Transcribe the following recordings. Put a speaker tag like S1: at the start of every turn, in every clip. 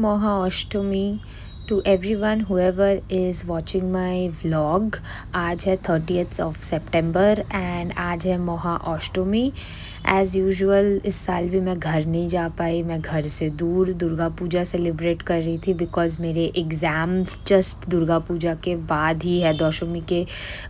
S1: Mahashtami to everyone whoever is watching my vlog. आज है 30th of September and आज है महाअष्टमी। एज़ यूजुअल इस साल भी मैं घर नहीं जा पाई, मैं घर से दूर दुर्गा पूजा सेलिब्रेट कर रही थी बिकॉज़ मेरे एग्ज़ाम्स जस्ट दुर्गा पूजा के बाद ही है, दशमी के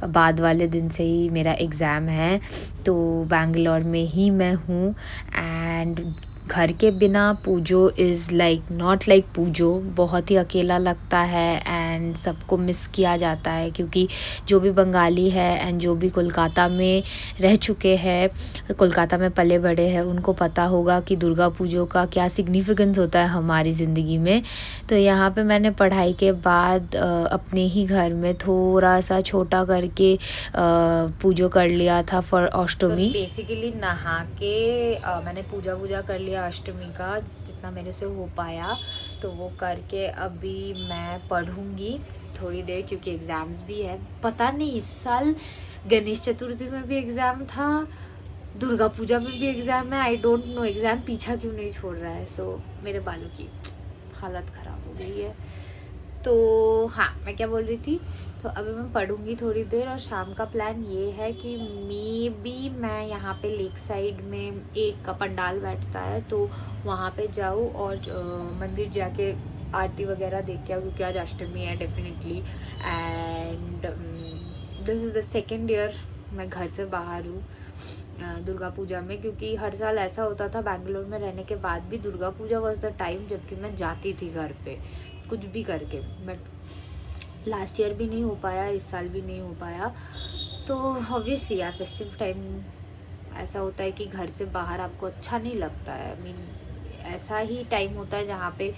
S1: बाद वाले दिन से ही मेरा एग्ज़ाम है। तो बैंगलोर में ही मैं हूँ एंड घर के बिना पूजो इज़ लाइक नॉट लाइक पूजो, बहुत ही अकेला लगता है एंड सबको मिस किया जाता है क्योंकि जो भी बंगाली है एंड जो भी कोलकाता में रह चुके हैं, कोलकाता में पले बड़े हैं, उनको पता होगा कि दुर्गा पूजो का क्या सिग्निफिकेंस होता है हमारी ज़िंदगी में। तो यहाँ पे मैंने पढ़ाई के बाद अपने ही घर में थोड़ा सा छोटा करके पूजो कर लिया था फॉर अष्टमी। तो बेसिकली नहा के मैंने पूजा कर लिया अष्टमी का, जितना मेरे से हो पाया तो वो करके अभी मैं पढ़ूंगी थोड़ी देर क्योंकि एग्ज़ाम्स भी है। पता नहीं इस साल गणेश चतुर्थी में भी एग्ज़ाम था, दुर्गा पूजा में भी एग्ज़ाम है, आई डोंट नो एग्ज़ाम पीछा क्यों नहीं छोड़ रहा है। सो मेरे बालों की हालत ख़राब हो गई है। तो हाँ, मैं क्या बोल रही थी, तो अभी मैं पढ़ूंगी थोड़ी देर और शाम का प्लान ये है कि मे बी मैं यहाँ पे लेक साइड में एक पंडाल बैठता है तो वहाँ पे जाऊँ और मंदिर जाके आरती वगैरह देख के आऊँ क्योंकि आज अष्टमी है definitely. And this is the second year मैं घर से बाहर हूँ दुर्गा पूजा में, क्योंकि हर साल ऐसा होता था बैंगलोर में रहने के बाद भी Durga Puja was the time जबकि मैं जाती थी घर पे कुछ भी करके। बट लास्ट ईयर भी नहीं हो पाया, इस साल भी नहीं हो पाया। तो ऑब्वियसली यार फेस्टिव टाइम ऐसा होता है कि घर से बाहर आपको अच्छा नहीं लगता है। आई मीन ऐसा ही टाइम होता है जहाँ पे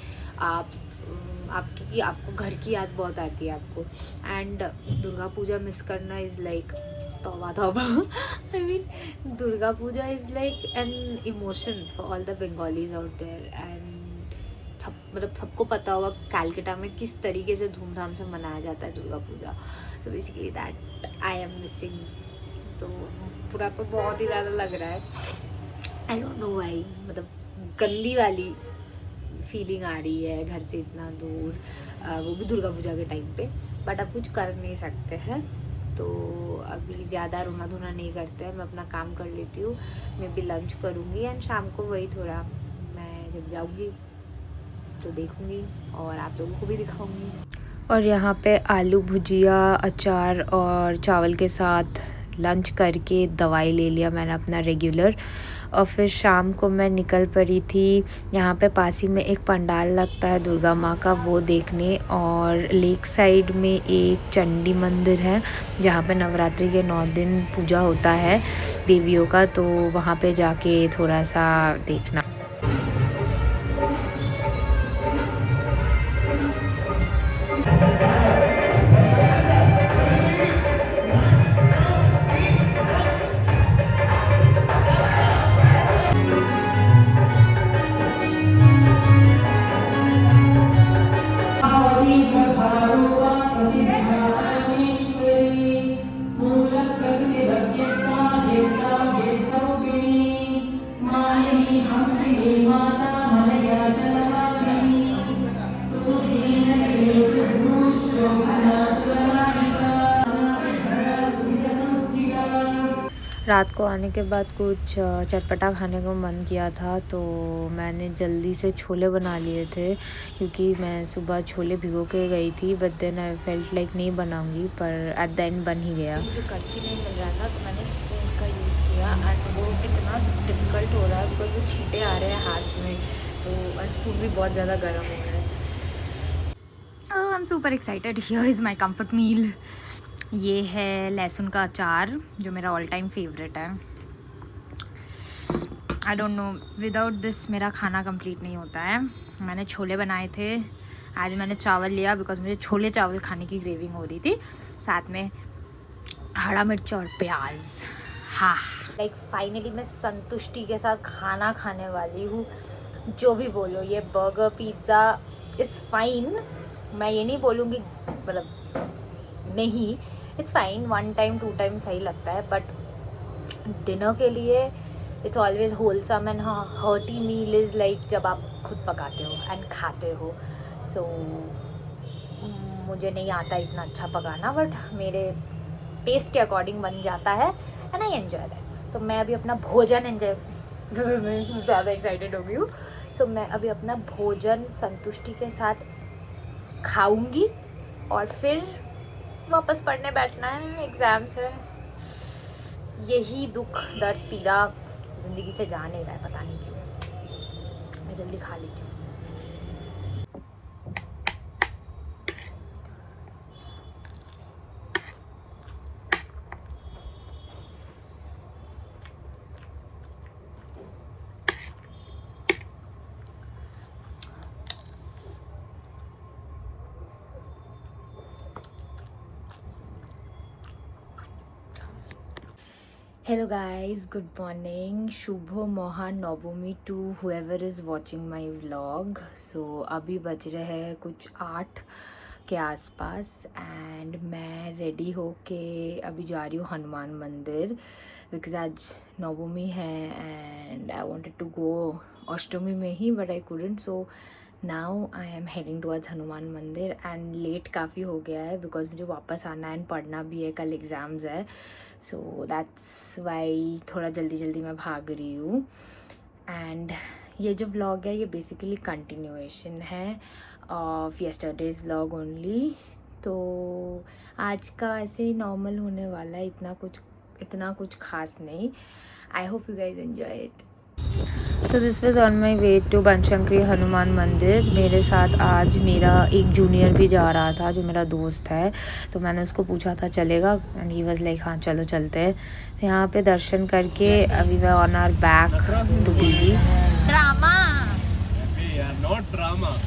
S1: आपको घर की याद बहुत आती है आपको। एंड दुर्गा पूजा मिस करना इज़ लाइक तौबा तौबा। I mean Durga Puja is like an emotion for all the Bengalis out there. And मतलब सबको पता होगा कैलकाटा में किस तरीके से धूमधाम से मनाया जाता है Durga Puja. So basically that I am missing. तो पूरा तो बहुत ही ज़्यादा लग रहा है, आई डोंट नो व्हाई, मतलब गंदी वाली फीलिंग आ रही है घर से इतना दूर, वो भी दुर्गा पूजा के टाइम पे। बट अब कुछ कर नहीं सकते हैं तो अभी ज़्यादा रोना धोना नहीं करते हैं, मैं अपना काम कर लेती हूँ। मैं भी लंच करूँगी एंड शाम को वही थोड़ा मैं जब जाऊँगी तो देखूँगी और आप लोगों को भी दिखाऊँगी। और यहाँ पे आलू भुजिया अचार और चावल के साथ लंच करके दवाई ले लिया मैंने अपना रेगुलर। और फिर शाम को मैं निकल पड़ी थी, यहाँ पे पास ही में एक पंडाल लगता है दुर्गा माँ का, वो देखने। और लेक साइड में एक चंडी मंदिर है जहाँ पे नवरात्रि के 9 दिन पूजा होता है देवियों का, तो वहाँ पे जाके थोड़ा सा देखना। रात को आने के बाद कुछ चटपटा खाने को मन किया था तो मैंने जल्दी से छोले बना लिए थे क्योंकि मैं सुबह छोले भिगो के गई थी। But then I felt like नहीं बनाऊंगी, पर एट द एंड बन ही गया। मुझे करछी नहीं मिल रहा था तो मैंने स्पून का यूज़ किया एंड वो इतना डिफ़िकल्ट हो रहा है बिकॉज वो छींटे आ रहे हैं हाथ में, तो स्पून भी बहुत ज़्यादा गर्म हो रहा है। I am super excited. Here is my comfort meal. ये है लहसुन का अचार जो मेरा ऑल टाइम फेवरेट है। आई डोंट नो, विदाउट दिस मेरा खाना कंप्लीट नहीं होता है। मैंने छोले बनाए थे, आज मैंने चावल लिया बिकॉज मुझे छोले चावल खाने की क्रेविंग हो रही थी, साथ में हरा मिर्च और प्याज। हाँ, लाइक फाइनली मैं संतुष्टि के साथ खाना खाने वाली हूँ। जो भी बोलो, ये बर्गर पिज़्ज़ा इट्स फाइन, मैं ये नहीं बोलूँगी मतलब नहीं, इट्स फाइन, 1 टाइम 2 टाइम सही लगता है, बट डिनर के लिए it's always wholesome and hearty meal is like जब आप खुद पकाते हो एंड खाते हो. सो मुझे नहीं आता इतना अच्छा पकाना, बट मेरे टेस्ट के अकॉर्डिंग बन जाता है एंड आई एन्जॉय दैट. तो मैं अभी अपना भोजन एंजॉय मैं ज़्यादा एक्साइटेड हो गई हूँ. सो मैं अभी अपना भोजन संतुष्टि के साथ खाऊंगी और फिर वापस पढ़ने बैठना है. एग्ज़ाम्स है. यही दुख दर्द पीड़ा ज़िंदगी से जा नहीं रहा है, पता नहीं क्यों. मैं जल्दी खा लेती हूँ. Hello guys, good morning. Shubho Mahanavami to whoever is watching my vlog. So अभी बज रहे हैं कुछ 8 के आसपास एंड मैं रेडी हो के अभी जा रही हूँ हनुमान मंदिर बिकॉज आज नवमी है and I wanted to go Ashtami में ही but I couldn't. So now I am heading towards Hanuman Mandir and late काफ़ी हो गया है बिकॉज मुझे वापस आना है एंड पढ़ना भी है, कल एग्ज़ाम्स है. सो दैट्स वाई थोड़ा जल्दी जल्दी मैं भाग रही हूँ. एंड ये जो व्लॉग है ये बेसिकली कंटिन्यूएशन है ऑफ यस्टरडेज व्लॉग ओनली. तो आज का ऐसे ही नॉर्मल होने वाला है, इतना कुछ खास नहीं. I hope you guys enjoy it. तो this was on my way to Banashankari Hanuman Mandir. मेरे साथ आज मेरा एक जूनियर भी जा रहा था जो मेरा दोस्त है. तो मैंने उसको पूछा था चलेगा एंड ही वाज लाइक हाँ चलो चलते हैं. यहाँ पे दर्शन करके अभी way on our back to PG. Drama not drama.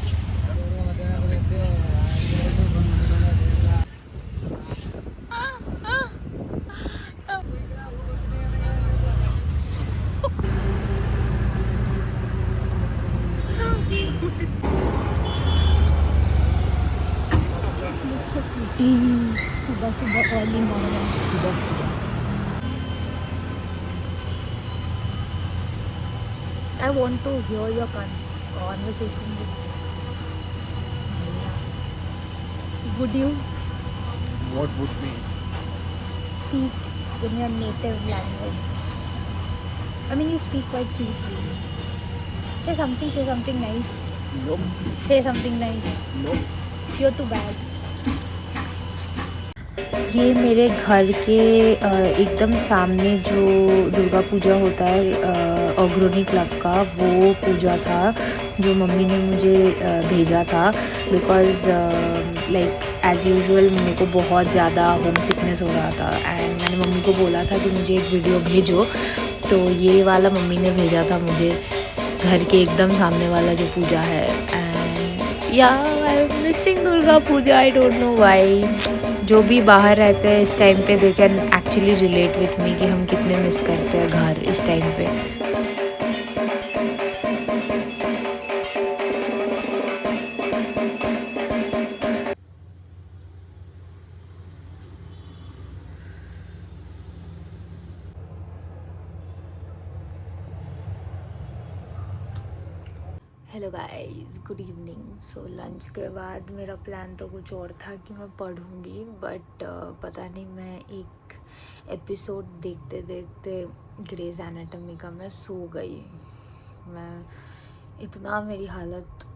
S1: सुबह सुबह अर्ली मॉर्निंग. सुबह I want to hear your conversation with Bhaiya. Would you
S2: What would be?
S1: speak in your native language? I mean, you speak quite cutely. Say something nice.
S2: Nope.
S1: Say something nice.
S2: Nope.
S1: You're too bad. ये मेरे घर के एकदम सामने जो दुर्गा पूजा होता है अग्रणी क्लब का, वो पूजा था जो मम्मी ने मुझे भेजा था बिकॉज़ लाइक एज़ यूजुअल मेरे को बहुत ज़्यादा होम सिकनेस हो रहा था एंड मैंने मम्मी को बोला था कि मुझे एक वीडियो भेजो. तो ये वाला मम्मी ने भेजा था मुझे, घर के एकदम सामने वाला जो पूजा है. एंड या I am missing Durga Puja. I don't know why. जो भी बाहर रहते हैं इस टाइम पे they can actually relate with me कि हम कितने मिस करते हैं घर इस टाइम पे. Hello guys, good evening. So lunch के बाद मेरा प्लान तो कुछ और था कि मैं पढ़ूंगी, बट पता नहीं मैं एक एपिसोड देखते देखते ग्रेज एनाटॉमी का मैं सो गई. मैं इतना मेरी हालत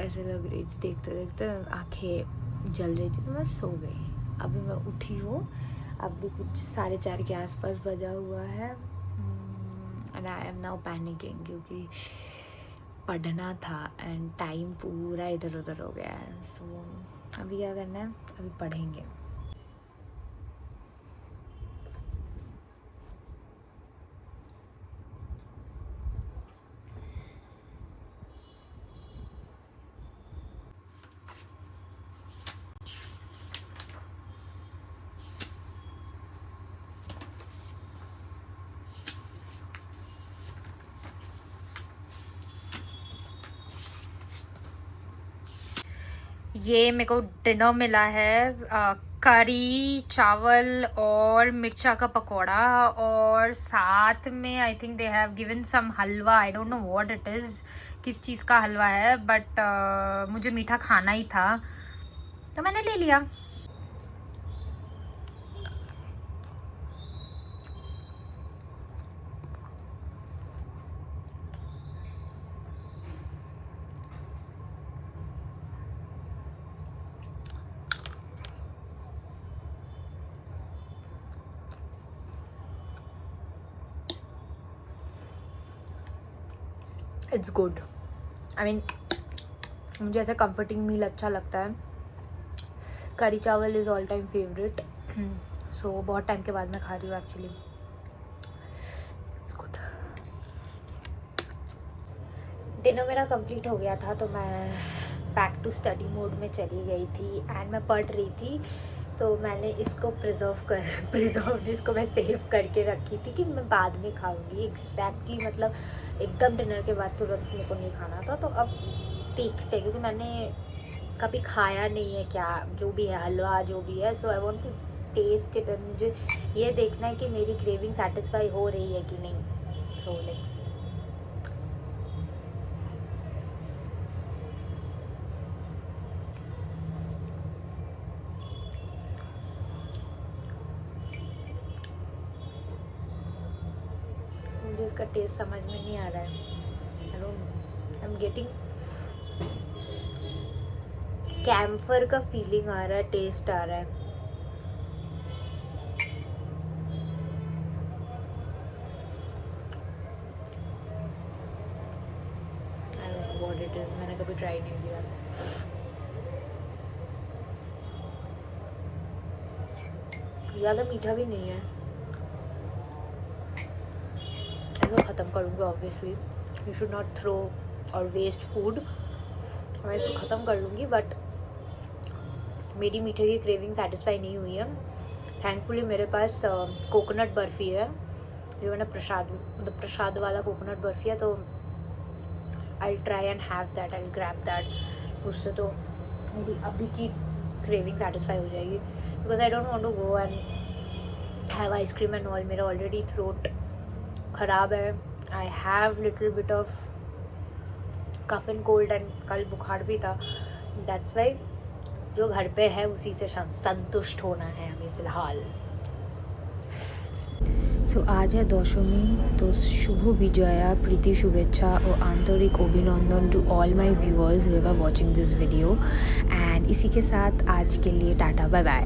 S1: ऐसे लग रही थी देखते देखते, आंखें जल रही थी, तो मैं सो गई. अभी मैं उठी हूँ, अभी कुछ 4:30 के आसपास बजा हुआ है and I am now panicking क्योंकि पढ़ना था एंड टाइम पूरा इधर उधर हो गया है. सो अभी क्या करना है, अभी पढ़ेंगे. ये मेरे को डिनर मिला है करी चावल और मिर्चा का पकौड़ा, और साथ में I think they have given some halwa. I don't know what it is, किस चीज़ का हलवा है, बट मुझे मीठा खाना ही था तो मैंने ले लिया. It's good. आई मीन मुझे ऐसा कंफर्टिंग मील अच्छा लगता है. करी चावल इज़ ऑल टाइम फेवरेट. सो बहुत टाइम के बाद मैं खा रही हूँ एक्चुअली. It's good. डिनर मेरा कंप्लीट हो गया था तो मैं बैक टू स्टडी मोड में चली गई थी एंड मैं पढ़ रही थी. तो मैंने इसको प्रिजर्व इसको मैं सेव करके रखी थी कि मैं बाद में खाऊंगी. एग्जैक्टली मतलब एकदम डिनर के बाद तुरंत मेरे को नहीं खाना था. तो अब देखते, क्योंकि मैंने कभी खाया नहीं है क्या जो भी है हलवा जो भी है. So I want to taste it and मुझे ये देखना है कि मेरी क्रेविंग सेटिस्फाई हो रही है कि नहीं. So let's. मुझे इसका टेस्ट समझ में नहीं आ रहा है. आई एम गेटिंग कैम्फर का फीलिंग आ रहा है, टेस्ट आ रहा है. आई don't know what it is, मैंने कभी ट्राई नहीं किया. ज़्यादा मीठा भी नहीं है. इसको ख़त्म करूँगी obviously. You should not throw और वेस्ट फूड. मैं इसको ख़त्म कर लूँगी बट मेरी मीठे की क्रेविंग सेटिस्फाई नहीं हुई है. थैंकफुली मेरे पास कोकोनट बर्फ़ी है जो मैंने प्रसाद वाला कोकोनट बर्फ़ी है. तो I try and have that, I grab that. उससे तो मेरी अभी की क्रेविंग सेटिस्फाई हो जाएगी. Because I don't want to go and have ice cream and all. मेरा ऑलरेडी थ्रोट ख़राब है. I have little bit of cough and cold and कल बुखार भी था. दैट्स वाई जो घर पे है उसी से संतुष्ट होना है हमें फ़िलहाल. सो आज है दशमी. तो शुभ विजया, प्रीति शुभेच्छा और आंतरिक अभिनंदन to all my viewers who are watching this video. And इसी के साथ आज के लिए टाटा बाय बाय.